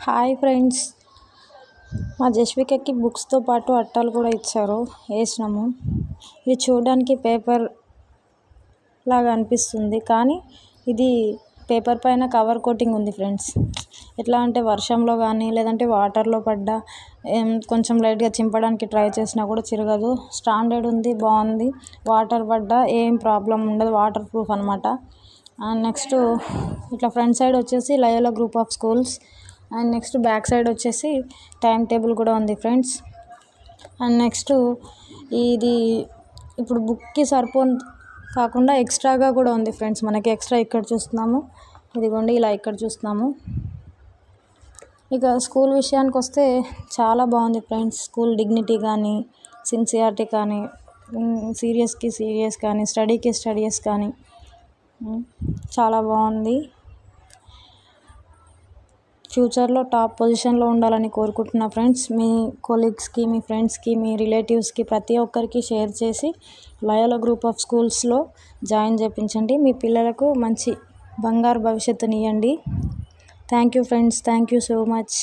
Hi friends, మా జస్వికకి బుక్స్తో పాటు అట్టాలు కూడా ఇచ్చారు, వేసినాము. ఇది చూడడానికి పేపర్ లాగా అనిపిస్తుంది, కానీ ఇది పేపర్ పైన కవర్ కోటింగ్ ఉంది ఫ్రెండ్స్. ఎట్లా అంటే వర్షంలో కానీ లేదంటే వాటర్లో పడ్డా కొంచెం లైట్గా చింపడానికి ట్రై చేసినా కూడా చిరగదు. స్టాండర్డ్ ఉంది, బాగుంది. వాటర్ పడ్డా ఏం ప్రాబ్లం ఉండదు, వాటర్ ప్రూఫ్ అనమాట. అండ్ నెక్స్ట్ ఇట్లా ఫ్రంట్ సైడ్ వచ్చేసి Loyola group of schools, and next back side వచ్చేసి టైం టేబుల్ కూడా ఉంది ఫ్రెండ్స్. అండ్ నెక్స్ట్ ఇది ఇప్పుడు బుక్కి సరిపోను కాకుండా ఎక్స్ట్రాగా కూడా ఉంది ఫ్రెండ్స్. మనకి ఎక్స్ట్రా ఇక్కడ చూస్తున్నాము, ఇదిగోండి ఇలా ఇక్కడ చూస్తున్నాము. ఇక స్కూల్ విషయానికి వస్తే చాలా బాగుంది ఫ్రెండ్స్. స్కూల్ డిగ్నిటీ కానీ, సిన్సియారిటీ కానీ, సీరియస్కి సీరియస్ కానీ, స్టడీకి స్టడీస్ కానీ చాలా బాగుంది. ఫ్యూచర్లో టాప్ పొజిషన్లో ఉండాలని కోరుకుంటున్నా ఫ్రెండ్స్. మీ కొలీగ్స్కి, మీ ఫ్రెండ్స్కి, మీ రిలేటివ్స్కి ప్రతి ఒక్కరికి షేర్ చేసి లయోలా గ్రూప్ ఆఫ్ స్కూల్స్లో జాయిన్ చేయించండి. మీ పిల్లలకు మంచి బంగారు భవిష్యత్తుని ఇవ్వండి. Thank you friends, thank you so much.